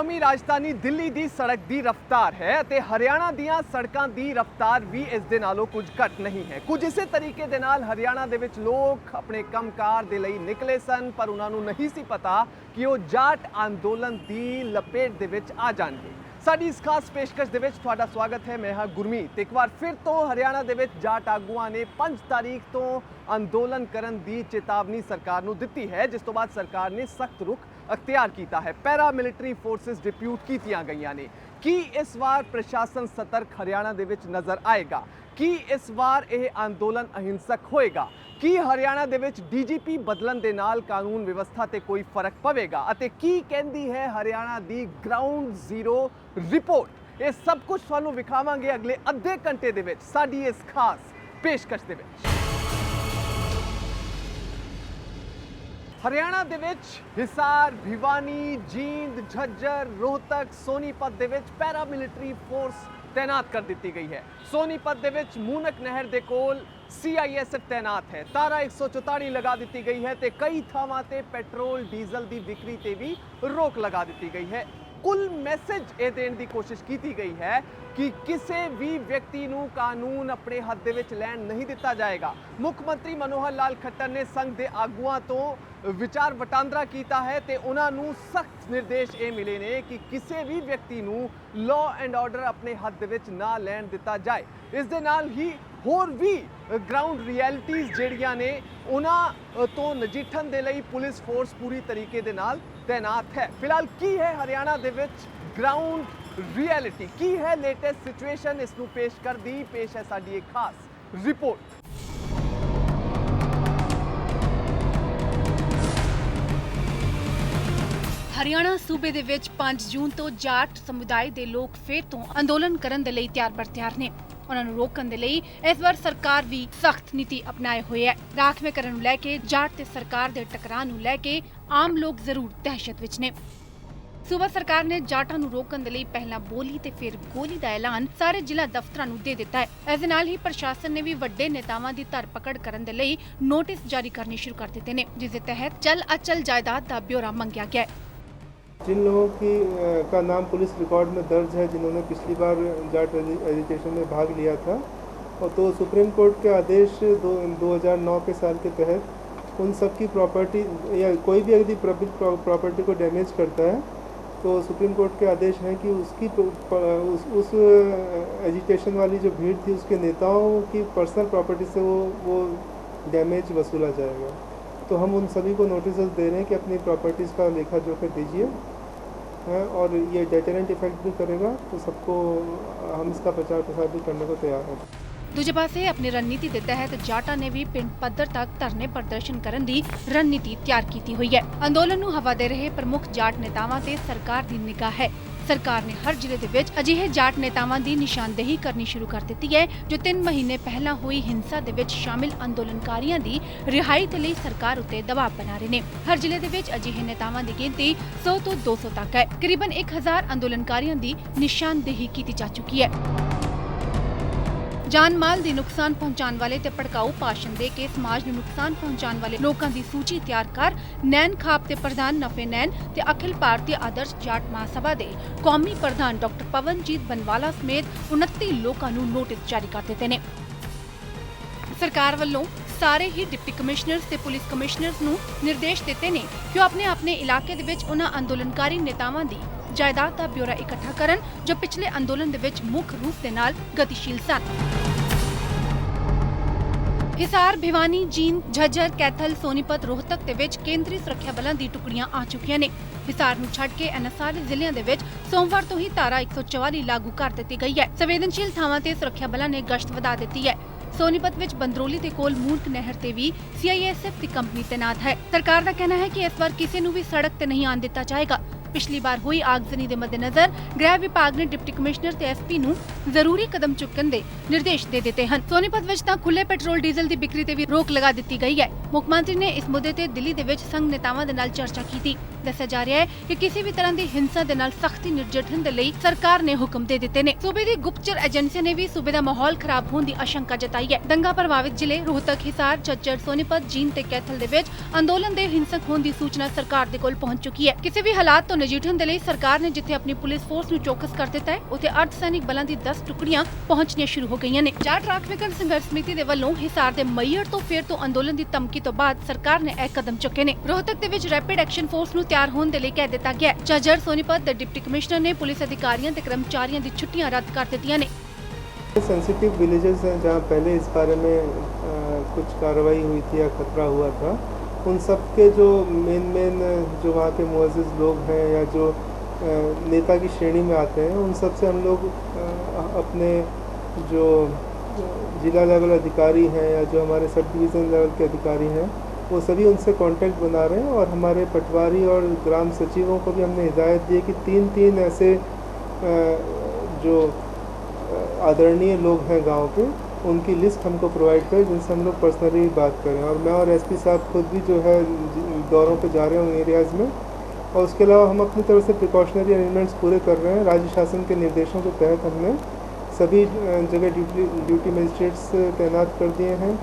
ਕੌਮੀ ਰਾਜਧਾਨੀ ਦਿੱਲੀ ਦੀ ਸੜਕ ਦੀ ਰਫ਼ਤਾਰ ਹੈ ਅਤੇ ਹਰਿਆਣਾ ਦੀਆਂ ਸੜਕਾਂ ਦੀ ਰਫ਼ਤਾਰ ਵੀ ਇਸ ਦੇ ਨਾਲੋਂ ਕੁਝ ਘੱਟ ਨਹੀਂ ਹੈ। ਕੁਝ ਇਸੇ ਤਰੀਕੇ ਦੇ ਨਾਲ ਹਰਿਆਣਾ ਦੇ ਵਿੱਚ ਲੋਕ ਆਪਣੇ ਕੰਮਕਾਰ ਦੇ ਲਈ ਨਿਕਲੇ ਸਨ, ਪਰ ਉਹਨਾਂ ਨੂੰ ਨਹੀਂ ਸੀ ਪਤਾ ਕਿ ਉਹ ਜਾਟ ਅੰਦੋਲਨ ਦੀ ਲਪੇਟ ਦੇ ਵਿੱਚ ਆ ਜਾਣਗੇ। ਸਾਡੀ ਇਸ ਖਾਸ ਪੇਸ਼ਕਸ਼ ਦੇ ਵਿੱਚ ਤੁਹਾਡਾ ਸਵਾਗਤ ਹੈ। ਮੈਂ ਹਾਂ ਗੁਰਮੀਤ। ਇੱਕ ਵਾਰ ਫਿਰ ਤੋਂ ਹਰਿਆਣਾ ਦੇ ਵਿੱਚ ਜਾਟ ਆਗੂਆਂ ਨੇ 5 ਤਾਰੀਖ ਤੋਂ ਅੰਦੋਲਨ ਕਰਨ ਦੀ ਚੇਤਾਵਨੀ ਸਰਕਾਰ ਨੂੰ ਦਿੱਤੀ ਹੈ, ਜਿਸ ਤੋਂ ਬਾਅਦ ਸਰਕਾਰ ਨੇ ਸਖਤ ਰੁਖ ਅਖਤਿਆਰ ਕੀਤਾ ਹੈ। ਪੈਰਾ ਮਿਲਟਰੀ ਫੋਰਸਿਸ ਡਿਪਿਊਟ ਕੀਤੀਆਂ ਗਈਆਂ ਨੇ। ਕੀ ਇਸ ਵਾਰ ਪ੍ਰਸ਼ਾਸਨ ਸਤਰਕ ਹਰਿਆਣਾ ਦੇ ਵਿੱਚ ਨਜ਼ਰ ਆਏਗਾ? ਕੀ ਇਸ ਵਾਰ ਇਹ ਅੰਦੋਲਨ ਅਹਿੰਸਕ ਹੋਏਗਾ? ਕੀ ਹਰਿਆਣਾ ਦੇ ਵਿੱਚ ਡੀਜੀਪੀ ਬਦਲਣ ਦੇ ਨਾਲ ਕਾਨੂੰਨ ਵਿਵਸਥਾ ਤੇ ਕੋਈ ਫਰਕ ਪਵੇਗਾ? ਅਤੇ ਕੀ ਕਹਿੰਦੀ ਹੈ ਹਰਿਆਣਾ ਦੀ ਗਰਾਊਂਡ ਜ਼ੀਰੋ ਰਿਪੋਰਟ? ਇਹ ਸਭ ਕੁਝ ਤੁਹਾਨੂੰ ਵਿਖਾਵਾਂਗੇ ਅਗਲੇ ਅੱਧੇ ਘੰਟੇ ਦੇ ਵਿੱਚ ਸਾਡੀ ਇਸ ਖਾਸ ਪੇਸ਼ਕਸ਼ ਦੇ ਵਿੱਚ। ਹਰਿਆਣਾ ਦੇ ਵਿੱਚ ਹਿਸਾਰ, ਭਿਵਾਨੀ, ਜੀਂਦ, ਝੱਜਰ, ਰੋਹਤਕ, ਸੋਨੀਪਤ ਦੇ ਵਿੱਚ ਪੈਰਾ ਮਿਲਟਰੀ ਫੋਰਸ ਤੈਨਾਤ ਕਰ ਦਿੱਤੀ ਗਈ ਹੈ। ਸੋਨੀਪਤ ਦੇ ਵਿੱਚ ਮੂਨਕ ਨਹਿਰ ਦੇ ਕੋਲ CISF ਤੈਨਾਤ ਹੈ। ਤਾਰਾ 144 ਲਗਾ ਦਿੱਤੀ ਗਈ ਹੈ ਤੇ ਕਈ ਥਾਵਾਂ ਤੇ ਪੈਟਰੋਲ ਡੀਜ਼ਲ ਦੀ ਵਿਕਰੀ ਤੇ ਵੀ ਰੋਕ ਲਗਾ ਦਿੱਤੀ ਗਈ ਹੈ। ਕੁੱਲ ਮੈਸੇਜ ਇਹ ਦੇਣ ਦੀ ਕੋਸ਼ਿਸ਼ ਕੀਤੀ ਗਈ ਹੈ ਕਿ ਕਿਸੇ ਵੀ ਵਿਅਕਤੀ ਨੂੰ ਕਾਨੂੰਨ ਆਪਣੇ ਹੱਥ ਦੇ ਵਿੱਚ ਲੈਣ ਨਹੀਂ ਦਿੱਤਾ ਜਾਏਗਾ। ਮੁੱਖ ਮੰਤਰੀ ਮਨੋਹਰ ਲਾਲ ਖੱਟਰ ਨੇ ਸੰਘ ਦੇ ਆਗੂਆਂ ਤੋਂ ਵਿਚਾਰ ਵਟਾਂਦਰਾ ਕੀਤਾ ਹੈ ਤੇ ਉਹਨਾਂ ਨੂੰ ਸਖਤ ਨਿਰਦੇਸ਼ ਇਹ ਮਿਲੇ ਨੇ ਕਿ ਕਿਸੇ ਵੀ ਵਿਅਕਤੀ ਨੂੰ ਲਾਅ ਐਂਡ ਆਰਡਰ ਆਪਣੇ ਹੱਥ ਦੇ ਵਿੱਚ ਨਾ ਲੈਣ ਦਿੱਤਾ ਜਾਏ। ਇਸ ਦੇ ਨਾਲ ਹੀ ਹੋਰ ਵੀ ਗਰਾਊਂਡ ਰਿਐਲਿਟੀਜ਼ ਜਿਹੜੀਆਂ ਨੇ ਉਹਨਾਂ ਤੋਂ ਨਜਿੱਠਣ ਦੇ ਲਈ ਪੁਲਿਸ ਫੋਰਸ ਪੂਰੀ ਤਰੀਕੇ ਦੇ ਨਾਲ ਤੈਨਾਤ ਹੈ। ਫਿਲਹਾਲ ਕੀ ਹੈ ਹਰਿਆਣਾ ਦੇ ਵਿੱਚ ਗਰਾਊਂਡ ਰਿਐਲਿਟੀ, ਕੀ ਹੈ ਲੇਟੈਸਟ ਸਿਚੁਏਸ਼ਨ, ਇਸ ਨੂੰ ਪੇਸ਼ ਹੈ ਸਾਡੀ ਇੱਕ ਖਾਸ ਰਿਪੋਰਟ। ਹਰਿਆਣਾ ਸੂਬੇ ਦੇ ਵਿੱਚ 5 ਜੂਨ ਤੋਂ ਜਾਟ ਸਮੁਦਾਇ ਦੇ ਲੋਕ ਫਿਰ ਤੋਂ ਅੰਦੋਲਨ ਕਰਨ ਦੇ ਲਈ ਤਿਆਰ ਬਰ ਤਿਆਰ ਨੇ। ਉਹਨਾਂ ਨੂੰ ਰੋਕਣ ਦੇ ਲਈ ਇਸ ਵਾਰ ਸਰਕਾਰ ਵੀ ਸਖਤ ਨੀਤੀ ਅਪਣਾਏ ਹੋਈ ਹੈ। ਰਾਖਵੇਂਕਰਨ ਨੂੰ ਲੈ ਕੇ ਜਾਟ ਤੇ ਸਰਕਾਰ ਦੇ ਟਕਰਾਅ ਨੂੰ ਲੈ ਕੇ ਆਮ ਲੋਕ ਜ਼ਰੂਰ ਦਹਿਸ਼ਤ ਵਿੱਚ ਨੇ। ਸੂਬਾ ਸਰਕਾਰ ਨੇ ਜਾਟਾਂ ਨੂੰ ਰੋਕਣ ਦੇ ਲਈ ਪਹਿਲਾਂ ਬੋਲੀ ਤੇ ਫਿਰ ਗੋਲੀ ਦਾ ਐਲਾਨ ਸਾਰੇ ਜ਼ਿਲ੍ਹਾ ਦਫ਼ਤਰਾਂ ਨੂੰ ਦੇ ਦਿੱਤਾ ਹੈ। ਇਸ ਦੇ ਨਾਲ ਹੀ ਪ੍ਰਸ਼ਾਸਨ ਨੇ ਵੀ ਵੱਡੇ ਨੇਤਾਵਾਂ ਦੀ ਧਰਪਕੜ ਕਰਨ ਦੇ ਲਈ ਨੋਟਿਸ ਜਾਰੀ ਕਰਨੇ ਸ਼ੁਰੂ ਕਰ ਦਿੱਤੇ ਨੇ, ਜਿਸ ਦੇ ਤਹਿਤ ਚਲ ਅਚਲ ਜਾਇਦਾਦ ਦਾ ਬਿਊਰਾ ਮੰਗਿਆ ਗਿਆ ਹੈ। जिन लोगों का नाम पुलिस रिकॉर्ड में दर्ज है, जिन्होंने पिछली बार जाट एजिटेशन में भाग लिया था, और तो सुप्रीम कोर्ट के आदेश 2009 के साल के तहत उन सब की प्रॉपर्टी या कोई भी यदि पब्लिक प्रॉपर्टी को डैमेज करता है तो सुप्रीम कोर्ट के आदेश हैं कि उसकी उस एजिटेशन वाली जो भीड़ थी उसके नेताओं की पर्सनल प्रॉपर्टी से वो डैमेज वसूला जाएगा। तो हम उन सभी को नोटिस दे रहे हैं कि अपनी प्रॉपर्टीज़ का लेखा जोखा दीजिए, और ये डेटरेंट इफेक्ट भी करेगा। तो सबको हम इसका प्रचार प्रसार भी करने को तैयार हैं। ਦੂਜੇ ਪਾਸੇ ਆਪਣੀ ਰਣਨੀਤੀ ਦੇ ਤਹਿਤ ਜਾਟਾਂ ਨੇ ਵੀ ਪਿੰਡ ਪੱਧਰ ਤੱਕ ਧਰਨੇ ਪ੍ਰਦਰਸ਼ਨ ਕਰਨ ਦੀ ਰਣਨੀਤੀ ਤਿਆਰ ਕੀਤੀ ਹੋਈ ਹੈ। ਅੰਦੋਲਨ ਨੂੰ ਹਵਾ ਦੇ ਰਹੇ ਪ੍ਰਮੁੱਖ ਜਾਟ ਨੇਤਾਵਾਂ ਤੇ ਸਰਕਾਰ ਦੀ ਨਿਗਾਹ ਹੈ। ਸਰਕਾਰ ਨੇ ਹਰ ਜ਼ਿਲ੍ਹੇ ਦੇ ਵਿੱਚ ਅਜਿਹੇ ਜਾਟ ਨੇਤਾਵਾਂ ਦੀ ਨਿਸ਼ਾਨਦੇਹੀ ਕਰਨੀ ਸ਼ੁਰੂ ਕਰ ਦਿੱਤੀ ਹੈ ਜੋ 3 ਮਹੀਨੇ ਪਹਿਲਾਂ ਹੋਈ ਹਿੰਸਾ ਦੇ ਵਿੱਚ ਸ਼ਾਮਿਲ ਅੰਦੋਲਨਕਾਰੀਆਂ ਦੀ ਰਿਹਾਈ ਦੇ ਲਈ ਸਰਕਾਰ ਉੱਤੇ ਦਬਾਅ ਬਣਾ ਰਹੇ ਨੇ। ਹਰ ਜ਼ਿਲ੍ਹੇ ਦੇ ਵਿੱਚ ਅਜਿਹੇ ਨੇਤਾਵਾਂ ਦੀ ਗਿਣਤੀ 100 ਤੋਂ 200 ਤੱਕ ਹੈ। ਕਰੀਬਨ 1000 ਅੰਦੋਲਨਕਾਰੀਆਂ ਦੀ ਨਿਸ਼ਾਨਦੇਹੀ ਕੀਤੀ ਜਾ ਚੁੱਕੀ ਹੈ। ਜਾਨ ਮਾਲ ਦੀ ਨੁਕਸਾਨ ਪਹੁੰਚਾਉਣ ਵਾਲੇ ਤੇ ਭੜਕਾਊ ਭਾਸ਼ਣ ਦੇ ਕੇ ਸਮਾਜ ਨੂੰ ਨੁਕਸਾਨ ਪਹੁੰਚਾਉਣ ਵਾਲੇ ਲੋਕਾਂ ਦੀ ਸੂਚੀ ਤਿਆਰ ਕਰ ਨੈਨ ਖਾਪ ਦੇ ਪ੍ਰਧਾਨ ਨਫੇ ਨੈਨ ਤੇ ਅਖਿਲ ਭਾਰਤੀ ਆਦਰਸ਼ ਜਾਟ ਮਹਾਸਭਾ ਦੇ ਕੌਮੀ ਪ੍ਰਧਾਨ ਡਾਕਟਰ ਪਵਨਜੀਤ ਬਨਵਾਲਾ ਸਮੇਤ 29 ਲੋਕਾਂ ਨੂੰ ਨੋਟਿਸ ਜਾਰੀ ਕਰ ਦਿੱਤੇ ਨੇ। ਸਰਕਾਰ ਵੱਲੋਂ ਸਾਰੇ ਹੀ ਡਿਪਟੀ ਕਮਿਸ਼ਨਰਸ ਤੇ ਪੁਲਿਸ ਕਮਿਸ਼ਨਰਸ ਨੂੰ ਨਿਰਦੇਸ਼ ਦਿੱਤੇ ਨੇ ਕਿ ਉਹ ਆਪਣੇ ਇਲਾਕੇ ਦੇ ਵਿੱਚ ਉਹਨਾਂ ਅੰਦੋਲਨਕਾਰੀ ਨੇਤਾਵਾਂ ਦੀ ਜਾਇਦਾਦ ਦਾ ਬਿਊਰਾ ਇਕੱਠਾ ਕਰਨ ਜੋ ਪਿਛਲੇ ਅੰਦੋਲਨ ਦੇ ਵਿੱਚ ਮੁੱਖ ਰੂਪ ਦੇ ਨਾਲ ਗਤੀਸ਼ੀਲ ਸਨ। ਹਿਸਾਰ, ਭਿਵਾਨੀ, ਜੀਂਦ, ਝੱਜਰ, ਕੈਥਲ, ਸੋਨੀਪਤ, ਰੋਹਤਕ ਦੇ ਵਿੱਚ ਕੇਂਦਰੀ ਸੁਰੱਖਿਆ ਬਲਾਂ ਦੀ ਟੁਕੜੀਆਂ ਆ ਚੁੱਕੀਆਂ ਨੇ। ਹਿਸਾਰ ਨੂੰ ਛੱਡ ਕੇ ਇਹਨਾਂ ਸਾਰੇ ਜ਼ਿਲ੍ਹਿਆਂ ਦੇ ਵਿੱਚ ਸੋਮਵਾਰ ਤੋਂ ਹੀ ਧਾਰਾ 144 ਲਾਗੂ ਕਰ ਦਿੱਤੀ ਗਈ ਹੈ। ਸੰਵੇਦਨਸ਼ੀਲ ਥਾਵਾਂ ਤੇ ਸੁਰੱਖਿਆ ਬਲਾਂ ਨੇ ਗਸ਼ਤ ਵਧਾ ਦਿੱਤੀ ਹੈ। ਸੋਨੀਪਤ ਵਿੱਚ ਬੰਦਰੋਲੀ ਦੇ ਕੋਲ ਮੂਨਕ ਨਹਿਰ ਤੇ ਵੀ CISF ਦੀ ਕੰਪਨੀ ਤੈਨਾਤ ਹੈ। ਸਰਕਾਰ ਦਾ ਕਹਿਣਾ ਹੈ ਕਿ ਇਸ ਵਾਰ ਕਿਸੇ ਨੂੰ ਵੀ ਸੜਕ ਤੇ ਨਹੀਂ ਆਉਣ ਦਿੱਤਾ ਜਾਏਗਾ। ਪਿਛਲੀ ਵਾਰ ਹੋਈ ਆਗਜ਼ਨੀ ਦੇ ਮੱਦੇਨਜ਼ਰ ਗ੍ਰਹਿ ਵਿਭਾਗ ਨੇ ਡਿਪਟੀ ਕਮਿਸ਼ਨਰ ਤੇ SP ਨੂੰ ਜ਼ਰੂਰੀ ਕਦਮ ਚੁੱਕਣ ਦੇ ਨਿਰਦੇਸ਼ ਦੇ ਦਿੱਤੇ ਹਨ। ਸੋਨੀਪਤ ਵਿੱਚ ਤਾਂ ਖੁੱਲੇ ਪੈਟਰੋਲ ਡੀਜ਼ਲ ਦੀ ਵਿਕਰੀ ਤੇ ਵੀ ਰੋਕ ਲਗਾ ਦਿੱਤੀ ਗਈ ਹੈ। ਮੁੱਖ ਮੰਤਰੀ ਨੇ ਇਸ ਮੁੱਦੇ ਤੇ ਦਿੱਲੀ ਦੇ ਵਿੱਚ ਸੰਘ ਨੇਤਾਵਾਂ ਦੇ ਨਾਲ ਚਰਚਾ ਕੀਤੀ। ਦੱਸਿਆ ਜਾ ਰਿਹਾ ਹੈ ਕਿ ਕਿਸੇ ਵੀ ਤਰ੍ਹਾਂ ਦੀ ਹਿੰਸਾ ਦੇ ਨਾਲ ਸਖਤੀ ਨਿਰਜਟਣ ਦੇ ਲਈ ਸਰਕਾਰ ਨੇ ਹੁਕਮ ਦੇ ਦਿੱਤੇ ਨੇ। ਸੂਬੇ ਦੀ ਗੁਪਤਚਰ ਏਜੰਸੀ ਨੇ ਵੀ ਸੂਬੇ ਦਾ ਮਾਹੌਲ ਖਰਾਬ ਹੋਣ ਦੀ ਆਸ਼ੰਕਾ ਜਤਾਈ ਹੈ। ਦੰਗਾ ਪ੍ਰਭਾਵਿਤ ਜ਼ਿਲ੍ਹੇ ਰੋਹਤਕ, ਹਿਸਾਰ, ਝੱਜਰ, ਸੋਨੀਪਤ, ਜੀਂਦ ਤੇ ਕੈਥਲ ਦੇ ਵਿੱਚ ਅੰਦੋਲਨ ਦੇ ਹਿੰਸਕ ਹੋਣ ਦੀ ਸੂਚਨਾ ਸਰਕਾਰ ਦੇ ਕੋਲ ਪਹੁੰਚ ਚੁੱਕੀ ਹੈ। ਕਿਸੇ ਵੀ ਹਾਲਾਤ ਤੋਂ ਨਜਿੱਠਣ ਦੇ ਲਈ ਸਰਕਾਰ ਨੇ ਜਿੱਥੇ ਆਪਣੀ ਪੁਲਿਸ ਫੋਰਸ ਨੂੰ ਚੌਕਸ ਕਰ ਦਿੱਤਾ ਹੈ, ਉੱਥੇ ਅਰਧ ਸੈਨਿਕ ਬਲਾਂ ਦੀ 10 ਟੁਕੜੀਆਂ ਪਹੁੰਚਣੀਆਂ ਸ਼ੁਰੂ ਹੋ ਗਈਆਂ ਨੇ। ਜਾਟ ਰਾਖਵੇਂਕਰ ਸੰਘਰਸ਼ ਸਮਿਤੀ ਦੇ ਵੱਲੋਂ ਹਿਸਾਰ ਦੇ ਮਈਅਰ ਤੋਂ ਫਿਰ ਤੋਂ ਅੰਦੋਲਨ ਦੀ ਧਮਕੀ ਤੋਂ ਬਾਅਦ ਸਰਕਾਰ ਨੇ ਇਹ ਕਦਮ ਚੁੱਕੇ ਨੇ। ਰੋਹਤਕ ਦੇ ਵਿੱਚ ਰੈਪਿਡ ਐਕਸ਼ਨ ਫੋਰਸ ਨੂੰ ਤਿਆਰ ਹੋਣ ਦੇ ਲਈ ਕਹਿ ਦਿੱਤਾ ਗਿਆ ਹੈ। ਝੱਜਰ, ਸੋਨੀਪਤ ਦੇ ਡਿਪਟੀ ਕਮਿਸ਼ਨਰ ਨੇ ਪੁਲਿਸ ਅਧਿਕਾਰੀਆਂ ਤੇ ਕਰਮਚਾਰੀਆਂ ਦੀ ਛੁੱਟੀਆਂ ਰੱਦ ਕਰ ਦਿੱਤੀਆਂ ਨੇ। सेंसिटिव विलेजेस हैं जहाँ पहले इस बारे में कुछ कार्रवाई हुई थी या खतरा हुआ था, उन सब के जो मेन जो वहाँ के मुअज़्ज़िज़ लोग हैं या जो नेता की श्रेणी में आते हैं, उन सब से हम लोग अपने जो जिला लेवल अधिकारी हैं या जो हमारे सब डिवीज़न लेवल के अधिकारी हैं, वो सभी उनसे कांटेक्ट बना रहे हैं। और हमारे पटवारी और ग्राम सचिवों को भी हमने हिदायत दी है कि तीन ऐसे जो आदरणीय लोग हैं गांव के, उनकी लिस्ट हमको प्रोवाइड करें जिनसे हम लोग पर्सनली बात करें। और मैं और एसपी साहब खुद भी जो है दौरों पे जा रहे हैं उन एरियाज़ में। और उसके अलावा हम अपनी तरफ से प्रिकॉशनरी अरेंजमेंट्स पूरे कर रहे हैं। राज्य शासन के निर्देशों के तहत हमने सभी जगह ड्यूटी मजिस्ट्रेट्स तैनात कर दिए हैं।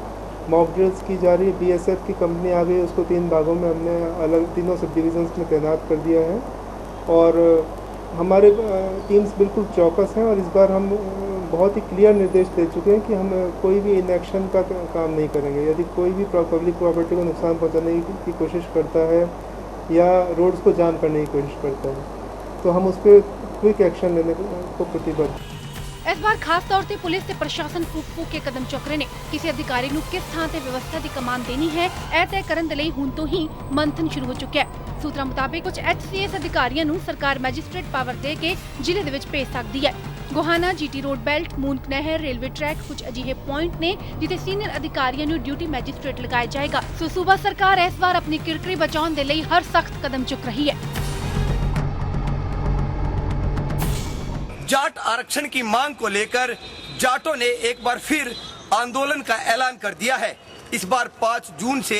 मॉक ड्रिल्स की जा रही है। BSF की कंपनी आ गई, उसको 3 भागों में हमने अलग तीनों सब डिवीज़न्स में तैनात कर दिया है। और हमारे टीम्स बिल्कुल चौकस हैं। और इस बार हम बहुत ही क्लियर निर्देश दे चुके हैं कि हम कोई भी इनएक्शन का काम नहीं करेंगे। यदि कोई भी पब्लिक प्रॉपर्टी को नुकसान पहुंचाने की कोशिश करता है या रोड्स को जाम करने की कोशिश करता है तो हम उस पर क्विक एक्शन लेने को प्रतिबद्ध। इस बार खास तौर पे पुलिस ते प्रशासन फूक के कदम चुक रहे ने। किसी अधिकारी ਨੂੰ किस ਥਾਂ ਤੇ ਵਿਵਸਥਾ ਦੀ ਕਮਾਨ ਦੇਣੀ ਹੈ, ਇਹ ਤੈਅ ਕਰਨ ਦੇ ਲਈ ਹੁਣ ਤੋਂ ਹੀ ਮੰਥਨ ਸ਼ੁਰੂ ਹੋ ਚੁੱਕਿਆ ਹੈ। ਸੂਤਰਾਂ ਮੁਤਾਬਿਕ ਕੁਝ HCS ਅਧਿਕਾਰੀਆਂ ਨੂੰ ਸਰਕਾਰ ਮੈਜਿਸਟ੍ਰੇਟ ਪਾਵਰ ਦੇ ਕੇ ਜ਼ਿਲ੍ਹੇ ਦੇ ਵਿੱਚ ਭੇਜ ਸਕਦੀ ਹੈ। ਗੋਹਾਨਾ, GT ਰੋਡ ਬੈਲਟ, ਮੂਨਕ ਨਹਿਰ, ਰੇਲਵੇ ਟਰੈਕ ਕੁਝ ਅਜਿਹੇ ਪੁਆਇੰਟ ਨੇ ਜਿੱਥੇ ਸੀਨੀਅਰ ਅਧਿਕਾਰੀਆਂ ਨੂੰ ਡਿਊਟੀ ਮੈਜਿਸਟ੍ਰੇਟ ਲਗਾਇਆ ਜਾਏਗਾ। ਸੋ ਸੂਬਾ ਸਰਕਾਰ ਇਸ ਵਾਰ ਆਪਣੀ ਕਿਰਕਰੀ ਬਚਾਉਣ ਦੇ ਲਈ ਹਰ ਸਖਤ ਕਦਮ ਚੁੱਕ ਰਹੀ ਹੈ। जाट आरक्षण की मांग को लेकर जाटों ने एक बार फिर आंदोलन का ऐलान कर दिया है। इस बार 5 जून से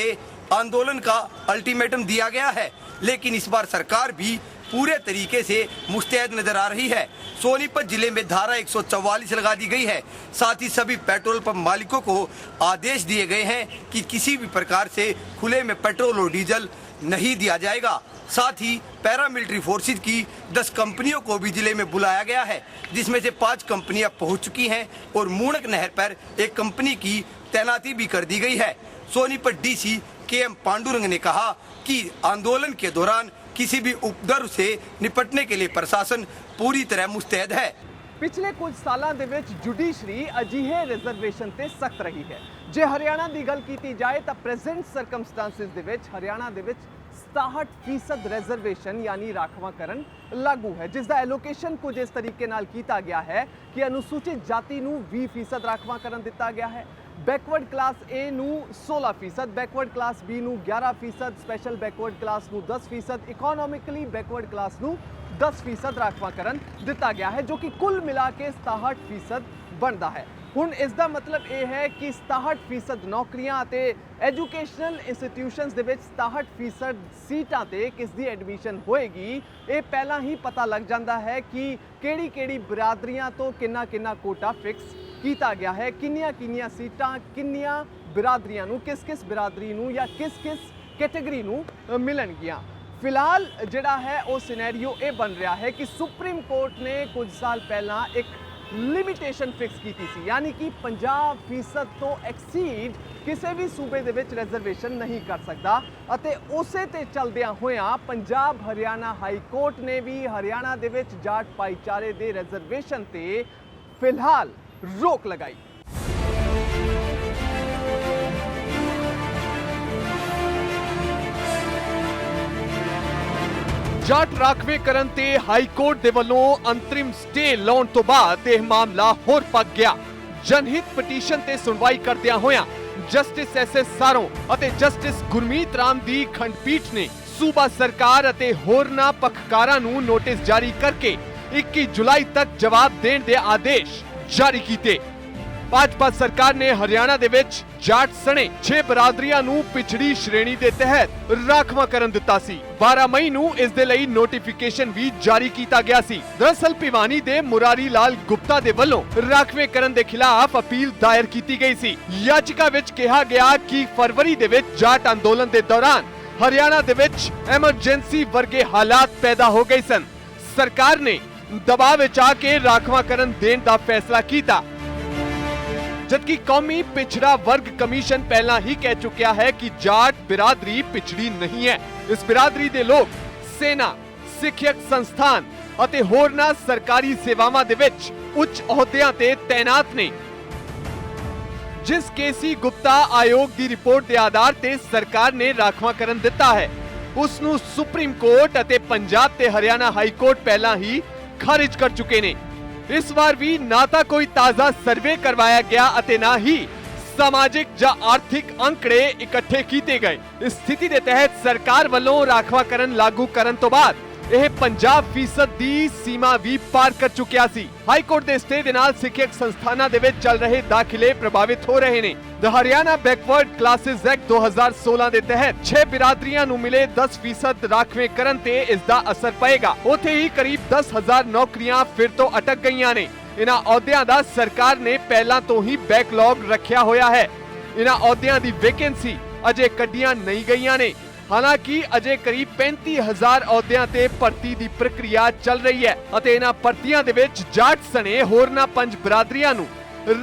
आंदोलन का अल्टीमेटम दिया गया है, लेकिन इस बार सरकार भी पूरे तरीके से मुस्तैद नजर आ रही है। सोनीपत जिले में धारा 144 लगा दी गई है। साथ ही सभी पेट्रोल पंप मालिकों को आदेश दिए गए हैं कि किसी भी प्रकार से खुले में पेट्रोल और डीजल नहीं दिया जाएगा। साथ ही पैरामिलिट्री फोर्सेज की 10 कंपनियों को भी जिले में बुलाया गया है, जिसमें से 5 कंपनियां पहुंच चुकी हैं और मूणक नहर पर एक कंपनी की तैनाती भी कर दी गई है। सोनीपत DC KM पांडुरंग ने कहा कि आंदोलन के दौरान किसी भी उपद्रव से निपटने के लिए प्रशासन पूरी तरह मुस्तैद है। ਪਿਛਲੇ ਕੁਝ ਸਾਲਾਂ ਦੇ ਵਿੱਚ ਜੁਡੀਸ਼ਰੀ ਅਜਿਹੇ ਰਿਜ਼ਰਵੇਸ਼ਨ ਤੇ ਸਖਤ ਰਹੀ ਹੈ। ਜੇ ਹਰਿਆਣਾ ਦੀ ਗੱਲ ਕੀਤੀ ਜਾਏ ਤਾਂ ਪ੍ਰੈਜ਼ੈਂਟ ਸਰਕਮਸਟੈਂਸਿਸ ਦੇ ਵਿੱਚ ਹਰਿਆਣਾ ਦੇ ਵਿੱਚ 67% ਰਿਜ਼ਰਵੇਸ਼ਨ ਯਾਨੀ ਰਾਖਵਾਂਕਰਨ ਲਾਗੂ ਹੈ, ਜਿਸ ਦਾ ਐਲੋਕੇਸ਼ਨ ਕੁਝ ਇਸ ਤਰੀਕੇ ਨਾਲ ਕੀਤਾ ਗਿਆ ਹੈ ਕਿ ਅਨੁਸੂਚਿਤ ਜਾਤੀ ਨੂੰ 20% ਰਾਖਵਾਂਕਰਨ ਦਿੱਤਾ ਗਿਆ ਹੈ, ਬੈਕਵਰਡ ਕਲਾਸ A ਨੂੰ 16%, ਬੈਕਵਰਡ ਕਲਾਸ B ਨੂੰ 11%, ਸਪੈਸ਼ਲ ਬੈਕਵਰਡ ਕਲਾਸ ਨੂੰ 10%, ਇਕਨੋਮਿਕਲੀ ਬੈਕਵਰਡ ਕਲਾਸ ਨੂੰ 10% ਰਾਖਵਾਂਕਰਨ ਦਿੱਤਾ ਗਿਆ ਹੈ, ਜੋ ਕਿ ਕੁੱਲ ਮਿਲਾ ਕੇ 67% ਬਣਦਾ ਹੈ। ਹੁਣ ਇਸ ਦਾ ਮਤਲਬ ਇਹ ਹੈ ਕਿ 67% ਨੌਕਰੀਆਂ ਅਤੇ ਐਜੂਕੇਸ਼ਨਲ ਇੰਸਟੀਟਿਊਸ਼ਨਸ ਦੇ ਵਿੱਚ 67% ਸੀਟਾਂ ਤੇ ਕਿਸ ਦੀ ਐਡਮਿਸ਼ਨ ਹੋਏਗੀ, ਇਹ ਪਹਿਲਾਂ ਹੀ ਪਤਾ ਲੱਗ ਜਾਂਦਾ ਹੈ ਕਿ ਕਿਹੜੀ ਬਰਾਦਰੀਆਂ ਤੋਂ ਕਿੰਨਾ ਕੋਟਾ ਫਿਕਸ ਕੀਤਾ ਗਿਆ ਹੈ, ਕਿੰਨੀਆਂ ਸੀਟਾਂ ਕਿੰਨੀਆਂ ਬਰਾਦਰੀਆਂ ਨੂੰ, ਕਿਸ ਬਰਾਦਰੀ ਨੂੰ ਜਾਂ ਕਿਸ ਕੈਟੇਗਰੀ ਨੂੰ ਮਿਲਣਗੀਆਂ। ਫਿਲਹਾਲ ਜਿਹੜਾ ਹੈ ਉਹ ਸਿਨੈਰੀਓ ਇਹ ਬਣ ਰਿਹਾ ਹੈ ਕਿ ਸੁਪਰੀਮ ਕੋਰਟ ਨੇ ਕੁਝ ਸਾਲ ਪਹਿਲਾਂ ਇੱਕ ਲਿਮਿਟੇਸ਼ਨ ਫਿਕਸ ਕੀਤੀ ਸੀ, ਯਾਨੀ ਕਿ 50% ਤੋਂ ਐਕਸੀਡ ਕਿਸੇ ਵੀ ਸੂਬੇ ਦੇ ਵਿੱਚ ਰਿਜ਼ਰਵੇਸ਼ਨ ਨਹੀਂ ਕਰ ਸਕਦਾ ਅਤੇ ਉਸੇ ਤੇ ਚੱਲਦਿਆਂ ਹੋਇਆਂ ਪੰਜਾਬ ਹਰਿਆਣਾ ਹਾਈ ਕੋਰਟ ਨੇ ਵੀ ਹਰਿਆਣਾ ਦੇ ਵਿੱਚ ਜਾਟ ਭਾਈਚਾਰੇ ਦੇ ਰਿਜ਼ਰਵੇਸ਼ਨ ਤੇ ਫਿਲਹਾਲ ਰੋਕ ਲਗਾਈ। ਜਾਟ ਰਾਖਵੇਂਕਰਨ ਤੇ ਹਾਈ ਕੋਰਟ ਦੇ ਵੱਲੋਂ ਅੰਤਰਿਮ ਸਟੇ ਲਾਉਣ ਤੋਂ ਬਾਅਦ ਇਹ ਮਾਮਲਾ ਹੋਰ ਪੱਕ ਗਿਆ। ਜਨਹਿਤ ਪਟੀਸ਼ਨ ਤੇ ਸੁਣਵਾਈ ਕਰਦਿਆਂ ਹੋਇਆਂ ਜਸਟਿਸ SS ਸਾਰੋਂ ਅਤੇ ਜਸਟਿਸ ਗੁਰਮੀਤ ਰਾਮ ਦੀ ਖੰਡਪੀਠ ਨੇ ਸੂਬਾ ਸਰਕਾਰ ਅਤੇ ਹੋਰਨਾਂ ਪੱਖਕਾਰਾਂ ਨੂੰ ਨੋਟਿਸ ਜਾਰੀ ਕਰਕੇ 21 ਜੁਲਾਈ ਤੱਕ ਜਵਾਬ ਦੇਣ ਦੇ ਆਦੇਸ਼ ਜਾਰੀ ਕੀਤੇ। ਭਾਜਪਾ ਸਰਕਾਰ ਨੇ ਹਰਿਆਣਾ ਦੇ ਵਿੱਚ ਜਾਟ ਸਣੇ 6 ਬਰਾਦਰੀਆਂ ਨੂੰ ਪਿਛੜੀ ਸ਼੍ਰੇਣੀ ਦੇ ਤਹਿਤ ਰਾਖਵਾਂਕਰਨ ਦਿੱਤਾ ਸੀ। 12 ਮਈ ਨੂੰ ਇਸ ਦੇ ਲਈ ਨੋਟੀਫਿਕੇਸ਼ਨ ਵੀ ਜਾਰੀ ਕੀਤਾ ਗਿਆ ਸੀ। ਦਰਅਸਲ ਭਿਵਾਨੀ ਦੇ ਮੁਰਾਰੀ ਲਾਲ ਗੁਪਤਾ ਦੇ ਵੱਲੋਂ ਰਾਖਵੇਂਕਰਨ ਦੇ ਖਿਲਾਫ ਅਪੀਲ ਦਾਇਰ ਕੀਤੀ ਗਈ ਸੀ। ਯਾਚਿਕਾ ਵਿੱਚ ਕਿਹਾ ਗਿਆ ਕਿ ਫਰਵਰੀ ਦੇ ਵਿੱਚ ਜਾਟ ਅੰਦੋਲਨ ਦੇ ਦੌਰਾਨ ਹਰਿਆਣਾ ਦੇ ਵਿੱਚ ਐਮਰਜੈਂਸੀ ਵਰਗੇ ਹਾਲਾਤ ਪੈਦਾ ਹੋ ਗਏ ਸਨ। ਸਰਕਾਰ ਨੇ ਦਬਾਅ ਵਿੱਚ ਆ ਕੇ ਰਾਖਵਾਂਕਰਨ ਦੇਣ ਦਾ ਫੈਸਲਾ ਕੀਤਾ, जबकि कौमी पिछड़ा वर्ग कमीशन पहला ही कह चुका है कि जाट बिरादरी पिछड़ी नहीं है। इस बिरादरी दे लोग सेना, सिखियक संस्थान ਅਤੇ ਹੋਰਨਾਂ ਸਰਕਾਰੀ ਸੇਵਾਵਾਂ ਦੇ ਵਿੱਚ ਉੱਚ ਅਹੁਦਿਆਂ ਤੇ ਤੈਨਾਤ ਨੇ। ਜਿਸ ਕੇਸੀ ਗੁਪਤਾ ਆਯੋਗ ਦੀ ਰਿਪੋਰਟ ਦੇ ਆਧਾਰ ਤੇ ਸਰਕਾਰ ਨੇ ਰਾਖਵਾਂਕਰਨ ਦਿੱਤਾ ਹੈ, ਉਸ ਨੂੰ ਸੁਪਰੀਮ ਕੋਰਟ ਅਤੇ ਪੰਜਾਬ ਤੇ ਹਰਿਆਣਾ ਹਾਈ ਕੋਰਟ ਪਹਿਲਾਂ ਹੀ ਖਾਰਿਜ ਕਰ ਚੁੱਕੇ ਨੇ। इस बार भी ना तो कोई ताजा सर्वे करवाया गया अते ना ही समाजिक या आर्थिक आंकड़े इकट्ठे किए गए। इस स्थिति के तहत सरकार वालों राखवाकरण लागू करन तो बाद यह 50% दी सीमा भी पार कर चुकिया सी। हाई कोर्ट के स्टे दे नाल सिखियक संस्थानां दे विच चल रहे दाखिले प्रभावित हो रहे ने। The Haryana backward classes act 2016 के तहत 6 बिरादरियां नूं मिले 10% राखवेंकरण ते इसका असर पएगा। उत्थे ही करीब 10,000 नौकरियां फिर तो अटक गईयां ने। इन्हां अहुदियां दा सरकार ने पहलां तो ही बैकलॉग रखिया होया है। इन्हां अहुदियां दी वैकेंसी अजे कड्डियां नहीं गईयां ने। हालांकि अजे करीब 35,000 अहुदियां ते भर्ती दी प्रक्रिया चल रही है ਅਤੇ ਇਹਨਾਂ ਭਰਤੀਆਂ ਦੇ ਵਿੱਚ ਜਾਟ ਸਣੇ ਹੋਰਨਾਂ 5 ਬਰਾਦਰੀਆਂ ਨੂੰ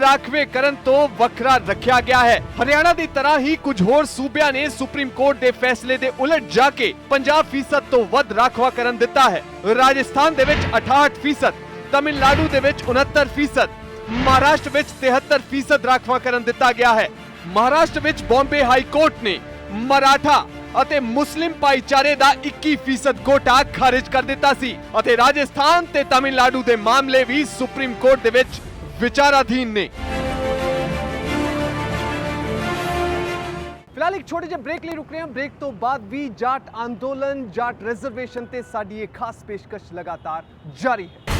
ਰਾਖਵੇਂਕਰਨ ਤੋਂ ਵੱਖਰਾ ਰੱਖਿਆ ਗਿਆ ਹੈ। ਹਰਿਆਣਾ ਦੀ ਤਰ੍ਹਾਂ ਹੀ ਕੁਝ ਹੋਰ ਸੂਬਿਆਂ ਨੇ ਸੁਪਰੀਮ ਕੋਰਟ ਦੇ ਫੈਸਲੇ ਦੇ ਉਲਟ ਜਾ ਕੇ 50% ਤੋਂ ਵੱਧ ਰਾਖਵਾਂਕਰਨ ਦਿੱਤਾ ਹੈ। ਰਾਜਸਥਾਨ ਦੇ ਵਿੱਚ 68%, ਤਮਿਲਨਾਡੂ ਦੇ ਵਿੱਚ 69%, ਮਹਾਰਾਸ਼ਟਰ ਵਿੱਚ 73% ਰਾਖਵਾਂਕਰਨ ਦਿੱਤਾ ਗਿਆ ਹੈ। ਮਹਾਰਾਸ਼ਟਰ ਵਿੱਚ ਬੰਬੇ ਹਾਈ ਕੋਰਟ ਨੇ ਮਰਾਠਾ ਅਤੇ ਮੁਸਲਿਮ ਭਾਈਚਾਰੇ ਦਾ 21% ਕੋਟਾ ਖਾਰਿਜ ਕਰ ਦਿੱਤਾ ਸੀ ਅਤੇ ਰਾਜਸਥਾਨ ਤੇ ਤਮਿਲਨਾਡੂ ਦੇ ਮਾਮਲੇ ਵੀ ਸੁਪਰੀਮ ਕੋਰਟ ਦੇ ਵਿੱਚ ਵਿਚਾਰਾਧੀਨ ਨੇ। ਫਿਲਹਾਲ ਇੱਕ ਛੋਟੇ ਜਿਹੇ ਬ੍ਰੇਕ ਲਈ ਰੁਕ ਰਹੇ ਹਾਂ। ਬ੍ਰੇਕ ਤੋਂ ਬਾਅਦ ਵੀ ਜਾਟ ਅੰਦੋਲਨ, ਜਾਟ ਰਿਜ਼ਰਵੇਸ਼ਨ ਤੇ ਸਾਡੀ ਇਹ ਖਾਸ ਪੇਸ਼ਕਸ਼ ਲਗਾਤਾਰ ਜਾਰੀ ਹੈ।